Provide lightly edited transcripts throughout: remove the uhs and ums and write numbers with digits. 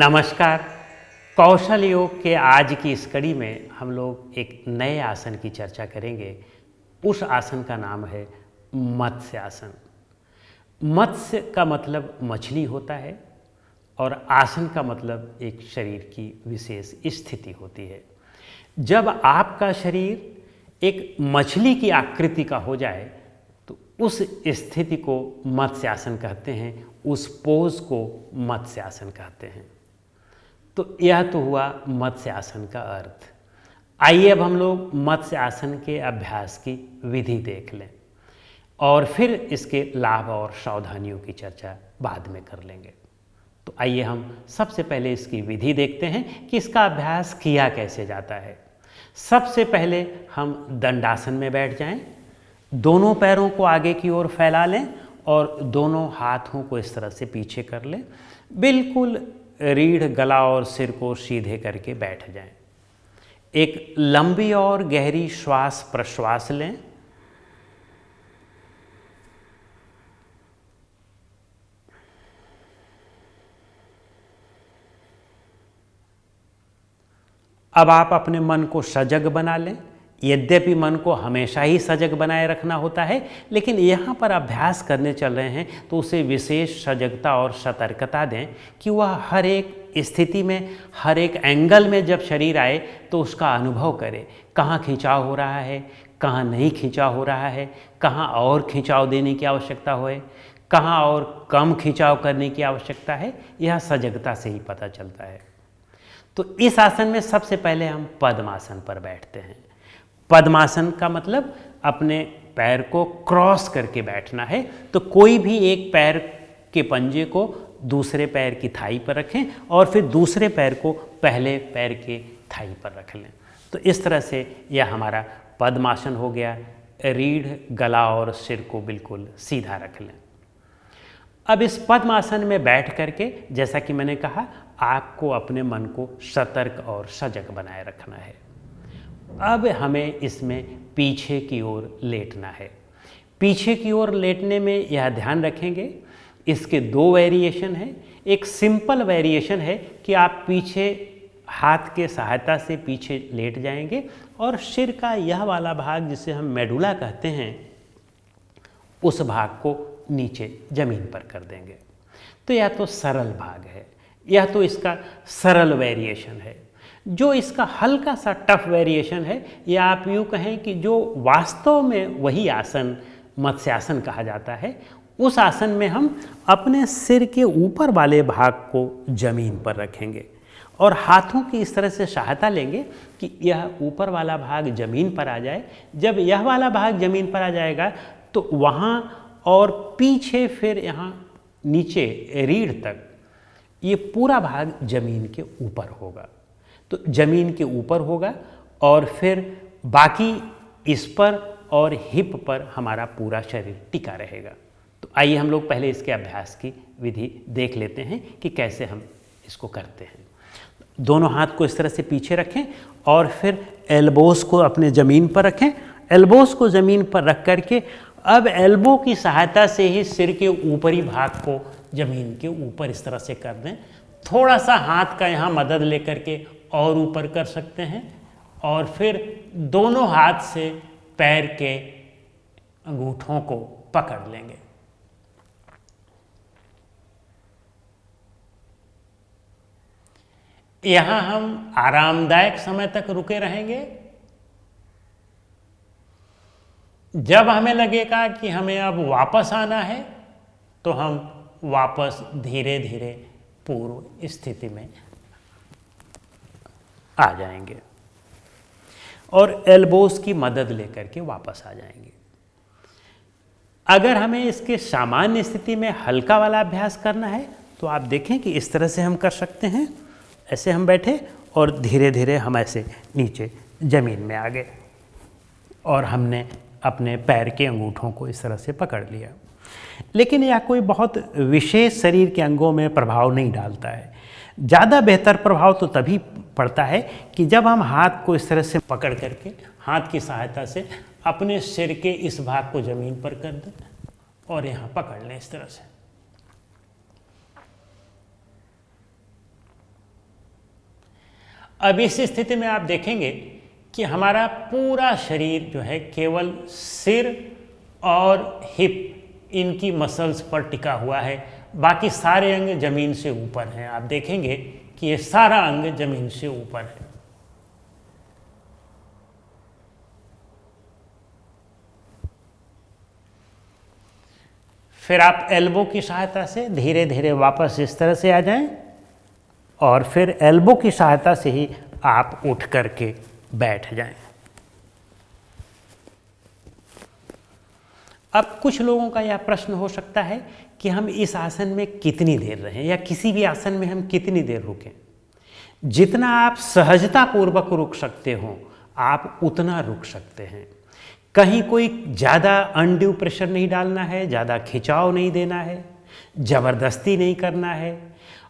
नमस्कार। कौशल योग के आज की इस कड़ी में हम लोग एक नए आसन की चर्चा करेंगे। उस आसन का नाम है मत्स्य आसन। मत्स्य का मतलब मछली होता है और आसन का मतलब एक शरीर की विशेष स्थिति होती है। जब आपका शरीर एक मछली की आकृति का हो जाए तो उस स्थिति को मत्स्य आसन कहते हैं, उस पोज को मत्स्य आसन कहते हैं। तो यह तो हुआ मत्स्य आसन का अर्थ। आइए अब हम लोग मत्स्य आसन के अभ्यास की विधि देख लें और फिर इसके लाभ और सावधानियों की चर्चा बाद में कर लेंगे। तो आइए हम सबसे पहले इसकी विधि देखते हैं कि इसका अभ्यास किया कैसे जाता है। सबसे पहले हम दंडासन में बैठ जाएं, दोनों पैरों को आगे की ओर फैला लें और दोनों हाथों को इस तरह से पीछे कर लें। बिल्कुल रीढ़, गला और सिर को सीधे करके बैठ जाएं। एक लंबी और गहरी श्वास प्रश्वास लें। अब आप अपने मन को सजग बना लें। यद्यपि मन को हमेशा ही सजग बनाए रखना होता है, लेकिन यहाँ पर अभ्यास करने चल रहे हैं तो उसे विशेष सजगता और सतर्कता दें कि वह हर एक स्थिति में, हर एक एंगल में जब शरीर आए तो उसका अनुभव करे। कहाँ खिंचाव हो रहा है, कहाँ नहीं खिंचाव हो रहा है, कहाँ और खिंचाव देने की आवश्यकता होए, कहाँ और कम खिंचाव करने की आवश्यकता है। यह सजगता से ही पता चलता है। तो इस आसन में सबसे पहले हम पद्मासन पर बैठते हैं। पद्मासन का मतलब अपने पैर को क्रॉस करके बैठना है। तो कोई भी एक पैर के पंजे को दूसरे पैर की थाई पर रखें और फिर दूसरे पैर को पहले पैर के थाई पर रख लें। तो इस तरह से यह हमारा पद्मासन हो गया। रीढ़, गला और सिर को बिल्कुल सीधा रख लें। अब इस पद्मासन में बैठ करके, जैसा कि मैंने कहा, आपको अपने मन को सतर्क और सजग बनाए रखना है। अब हमें इसमें पीछे की ओर लेटना है। पीछे की ओर लेटने में यह ध्यान रखेंगे, इसके दो वेरिएशन हैं। एक सिंपल वेरिएशन है कि आप पीछे हाथ के सहायता से पीछे लेट जाएंगे और सिर का यह वाला भाग, जिसे हम मेडुला कहते हैं, उस भाग को नीचे जमीन पर कर देंगे। तो यह तो सरल भाग है, यह तो इसका सरल वेरिएशन है। जो इसका हल्का सा टफ वेरिएशन है, या आप यूँ कहें कि जो वास्तव में वही आसन मत्स्यासन कहा जाता है, उस आसन में हम अपने सिर के ऊपर वाले भाग को जमीन पर रखेंगे और हाथों की इस तरह से सहायता लेंगे कि यह ऊपर वाला भाग जमीन पर आ जाए। जब यह वाला भाग जमीन पर आ जाएगा तो वहाँ और पीछे फिर यहाँ नीचे रीढ़ तक ये पूरा भाग जमीन के ऊपर होगा। तो जमीन के ऊपर होगा और फिर बाकी इस पर और हिप पर हमारा पूरा शरीर टिका रहेगा। तो आइए हम लोग पहले इसके अभ्यास की विधि देख लेते हैं कि कैसे हम इसको करते हैं। दोनों हाथ को इस तरह से पीछे रखें और फिर एल्बोस को अपने ज़मीन पर रखें। एल्बोस को ज़मीन पर रख करके अब एल्बो की सहायता से ही सिर के ऊपरी भाग को ज़मीन के ऊपर इस तरह से कर दें। थोड़ा सा हाथ का यहाँ मदद लेकर के और ऊपर कर सकते हैं और फिर दोनों हाथ से पैर के अंगूठों को पकड़ लेंगे। यहाँ हम आरामदायक समय तक रुके रहेंगे। जब हमें लगेगा कि हमें अब वापस आना है तो हम वापस धीरे धीरे पूर्व स्थिति में आ जाएंगे और एल्बोस की मदद लेकर के वापस आ जाएंगे। अगर हमें इसके सामान्य स्थिति में हल्का वाला अभ्यास करना है तो आप देखें कि इस तरह से हम कर सकते हैं। ऐसे हम बैठे और धीरे धीरे हम ऐसे नीचे ज़मीन में आ गए और हमने अपने पैर के अंगूठों को इस तरह से पकड़ लिया। लेकिन यह कोई बहुत विशेष शरीर के अंगों में प्रभाव नहीं डालता है। ज़्यादा बेहतर प्रभाव तो तभी पड़ता है कि जब हम हाथ को इस तरह से पकड़ करके हाथ की सहायता से अपने सिर के इस भाग को ज़मीन पर कर दें और यहाँ पकड़ लें इस तरह से। अब इस स्थिति में आप देखेंगे कि हमारा पूरा शरीर जो है केवल सिर और हिप इनकी मसल्स पर टिका हुआ है, बाकी सारे अंग जमीन से ऊपर हैं। आप देखेंगे कि ये सारा अंग जमीन से ऊपर है। फिर आप एल्बो की सहायता से धीरे धीरे वापस इस तरह से आ जाएं और फिर एल्बो की सहायता से ही आप उठ करके बैठ जाएं। अब कुछ लोगों का यह प्रश्न हो सकता है कि हम इस आसन में कितनी देर रहें या किसी भी आसन में हम कितनी देर रुकें। जितना आप सहजता पूर्वक रुक सकते हो आप उतना रुक सकते हैं। कहीं कोई ज़्यादा अनड्यू प्रेशर नहीं डालना है, ज़्यादा खिंचाव नहीं देना है, ज़बरदस्ती नहीं करना है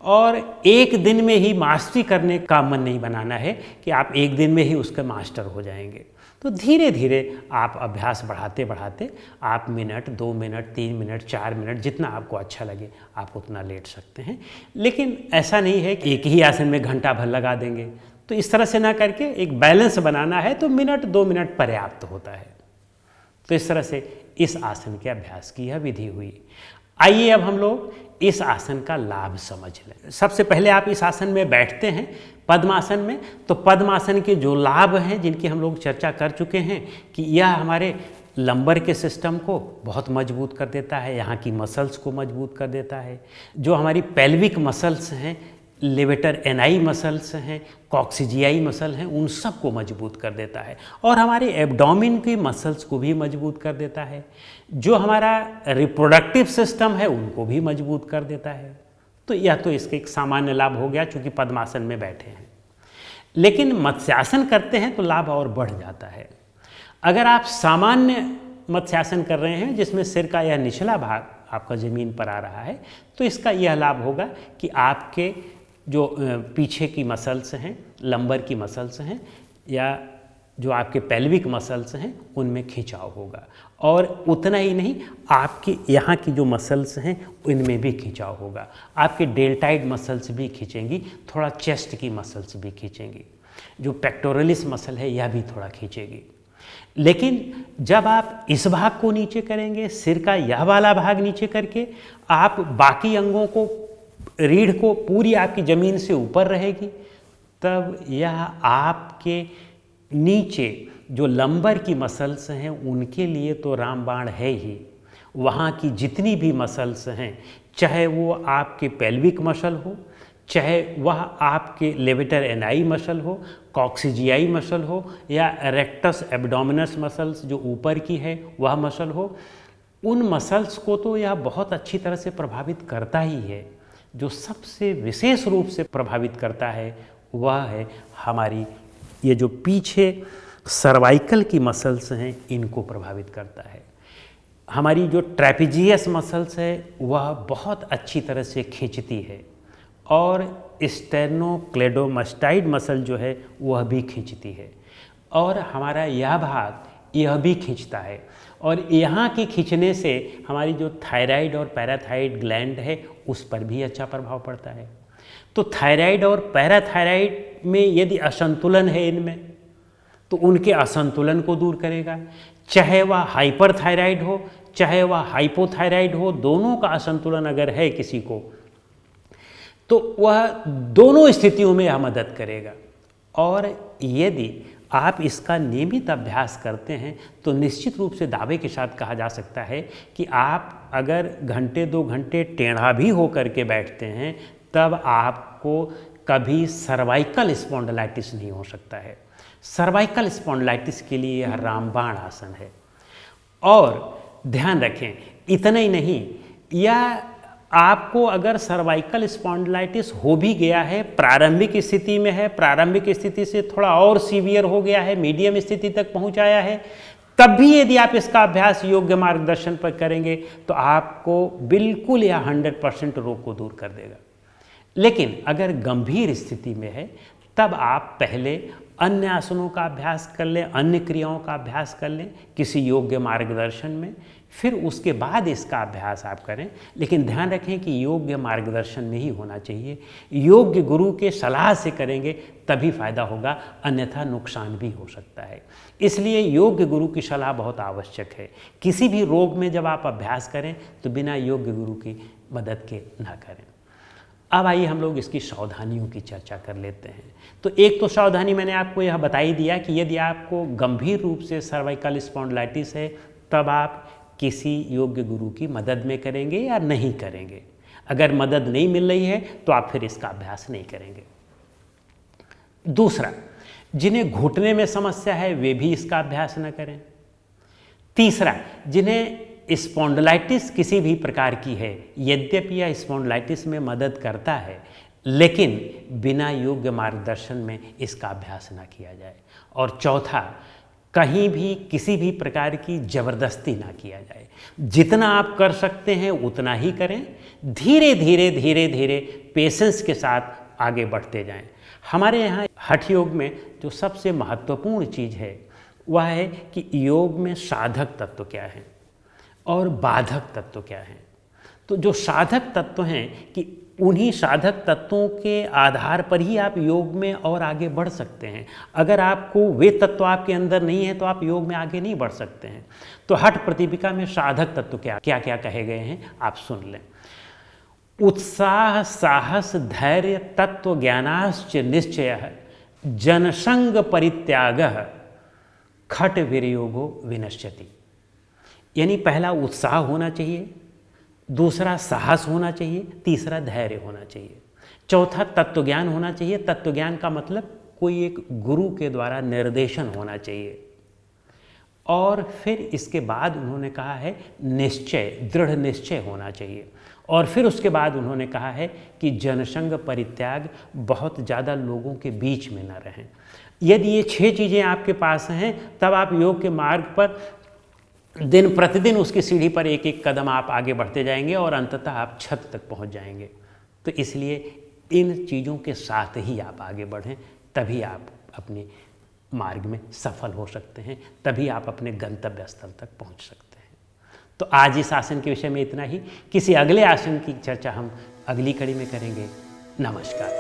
और एक दिन में ही मास्टरी करने का मन नहीं बनाना है कि आप एक दिन में ही उसके मास्टर हो जाएंगे। तो धीरे धीरे आप अभ्यास बढ़ाते बढ़ाते आप मिनट, 2 मिनट, 3 मिनट, 4 मिनट जितना आपको अच्छा लगे आप उतना लेट सकते हैं। लेकिन ऐसा नहीं है कि एक ही आसन में घंटा भर लगा देंगे। तो इस तरह से ना करके एक बैलेंस बनाना है तो मिनट, 2 मिनट पर्याप्त होता है। तो इस तरह से इस आसन के अभ्यास की यह विधि हुई। आइए अब हम लोग इस आसन का लाभ समझ लें। सबसे पहले आप इस आसन में बैठते हैं पद्मासन में, तो पद्मासन के जो लाभ हैं जिनकी हम लोग चर्चा कर चुके हैं कि यह हमारे लंबर के सिस्टम को बहुत मजबूत कर देता है, यहाँ की मसल्स को मजबूत कर देता है। जो हमारी पेल्विक मसल्स हैं, लेवेटर एनाई मसल्स हैं, कॉक्सिजियाई मसल हैं, उन सब को मजबूत कर देता है और हमारे एब्डोमेन की मसल्स को भी मजबूत कर देता है। जो हमारा रिप्रोडक्टिव सिस्टम है उनको भी मजबूत कर देता है। तो यह तो इसके एक सामान्य लाभ हो गया चूँकि पद्मासन में बैठे हैं। लेकिन मत्स्यासन करते हैं तो लाभ और बढ़ जाता है। अगर आप सामान्य मत्स्यासन कर रहे हैं जिसमें सिर का यह निचला भाग आपका ज़मीन पर आ रहा है तो इसका यह लाभ होगा कि आपके जो पीछे की मसल्स हैं, लंबर की मसल्स हैं या जो आपके पेल्विक मसल्स हैं उनमें खिंचाव होगा और उतना ही नहीं आपके यहाँ की जो मसल्स हैं उनमें भी खिंचाव होगा। आपके डेल्टाइड मसल्स भी खींचेंगी, थोड़ा चेस्ट की मसल्स भी खींचेंगी, जो पेक्टोरलिस मसल है यह भी थोड़ा खींचेगी। लेकिन जब आप इस भाग को नीचे करेंगे, सिर का यह वाला भाग नीचे करके आप बाकी अंगों को, रीढ़ को पूरी आपकी ज़मीन से ऊपर रहेगी, तब यह आपके नीचे जो लंबर की मसल्स हैं उनके लिए तो रामबाण है ही। वहाँ की जितनी भी मसल्स हैं, चाहे वो आपके पेल्विक मसल हो, चाहे वह आपके लेवेटर एनाई मसल हो, कॉक्सिजियाई मसल हो या रेक्टस एब्डोमिनस मसल्स जो ऊपर की है वह मसल हो, उन मसल्स को तो यह बहुत अच्छी तरह से प्रभावित करता ही है। जो सबसे विशेष रूप से प्रभावित करता है वह है हमारी ये जो पीछे सर्वाइकल की मसल्स हैं इनको प्रभावित करता है। हमारी जो ट्रेपेजियस मसल्स है वह बहुत अच्छी तरह से खींचती है और स्टेर्नोक्लेडोमास्टाइड मसल जो है वह भी खींचती है और हमारा यह भाग यह भी खींचता है और यहाँ की खींचने से हमारी जो थायराइड और पैराथाइड ग्लैंड है उस पर भी अच्छा प्रभाव पड़ता है। तो थायराइड और पैराथायराइड में यदि असंतुलन है इनमें तो उनके असंतुलन को दूर करेगा। चाहे वह हाइपरथायराइड हो चाहे वह हाइपोथायराइड हो, दोनों का असंतुलन अगर है किसी को तो वह दोनों स्थितियों में यह मदद करेगा। और यदि आप इसका नियमित अभ्यास करते हैं तो निश्चित रूप से दावे के साथ कहा जा सकता है कि आप अगर घंटे 2 घंटे टेढ़ा भी हो करके बैठते हैं तब आपको कभी सर्वाइकल स्पॉन्डिलाइटिस नहीं हो सकता है। सर्वाइकल स्पॉन्डिलाइटिस के लिए यह रामबाण आसन है। और ध्यान रखें, इतना ही नहीं, यह आपको अगर सर्वाइकल स्पॉन्डिलाइटिस हो भी गया है, प्रारंभिक स्थिति में है, प्रारंभिक स्थिति से थोड़ा और सीवियर हो गया है, मीडियम स्थिति तक पहुंच आया है, तब भी यदि आप इसका अभ्यास योग्य मार्गदर्शन पर करेंगे तो आपको बिल्कुल यह 100% रोग को दूर कर देगा। लेकिन अगर गंभीर स्थिति में है तब आप पहले अन्य आसनों का अभ्यास कर लें, अन्य क्रियाओं का अभ्यास कर लें किसी योग्य मार्गदर्शन में, फिर उसके बाद इसका अभ्यास आप करें। लेकिन ध्यान रखें कि योग्य मार्गदर्शन में ही होना चाहिए, योग्य गुरु के सलाह से करेंगे तभी फायदा होगा, अन्यथा नुकसान भी हो सकता है। इसलिए योग्य गुरु की सलाह बहुत आवश्यक है। किसी भी रोग में जब आप अभ्यास करें तो बिना योग्य गुरु की मदद के ना करें। अब आइए हम लोग इसकी सावधानियों की चर्चा कर लेते हैं। तो एक तो सावधानी मैंने आपको यह बता ही दिया कि यदि आपको गंभीर रूप से सर्वाइकल स्पॉन्डिलाइटिस है तब आप किसी योग्य गुरु की मदद में करेंगे या नहीं करेंगे। अगर मदद नहीं मिल रही है तो आप फिर इसका अभ्यास नहीं करेंगे। दूसरा, जिन्हें घुटने में समस्या है वे भी इसका अभ्यास न करें। तीसरा, जिन्हें स्पॉन्डिलाइटिस किसी भी प्रकार की है, यद्यपि यह स्पॉन्डिलाइटिस में मदद करता है लेकिन बिना योग्य मार्गदर्शन में इसका अभ्यास ना किया जाए। और चौथा, कहीं भी किसी भी प्रकार की ज़बरदस्ती ना किया जाए। जितना आप कर सकते हैं उतना ही करें, धीरे धीरे धीरे धीरे पेशेंस के साथ आगे बढ़ते जाएं। हमारे यहाँ हठ योग में जो सबसे महत्वपूर्ण चीज़ है वह है कि योग में साधक तत्व क्या है और बाधक तत्व क्या है। तो जो साधक तत्व हैं कि उन्हीं साधक तत्वों के आधार पर ही आप योग में और आगे बढ़ सकते हैं। अगर आपको वे तत्व आपके अंदर नहीं है तो आप योग में आगे नहीं बढ़ सकते हैं। तो हठ प्रतिपिका में साधक तत्व क्या क्या कहे गए हैं आप सुन लें। उत्साह, साहस, धैर्य, तत्व ज्ञानाश्च निश्चय, जनसंग परित्याग, खट विरयोगो विनश्यति। यानी पहला उत्साह होना चाहिए, दूसरा साहस होना चाहिए, तीसरा धैर्य होना चाहिए, चौथा तत्वज्ञान होना चाहिए। तत्वज्ञान का मतलब कोई एक गुरु के द्वारा निर्देशन होना चाहिए। और फिर इसके बाद उन्होंने कहा है निश्चय, दृढ़ निश्चय होना चाहिए। और फिर उसके बाद उन्होंने कहा है कि जनसंग परित्याग, बहुत ज़्यादा लोगों के बीच में न रहें। यदि ये 6 चीज़ें आपके पास हैं तब आप योग के मार्ग पर दिन प्रतिदिन उसकी सीढ़ी पर एक एक कदम आप आगे बढ़ते जाएंगे और अंततः आप छत तक पहुंच जाएंगे। तो इसलिए इन चीज़ों के साथ ही आप आगे बढ़ें, तभी आप अपने मार्ग में सफल हो सकते हैं, तभी आप अपने गंतव्य स्थल तक पहुंच सकते हैं। तो आज इस आसन के विषय में इतना ही। किसी अगले आसन की चर्चा हम अगली कड़ी में करेंगे। नमस्कार।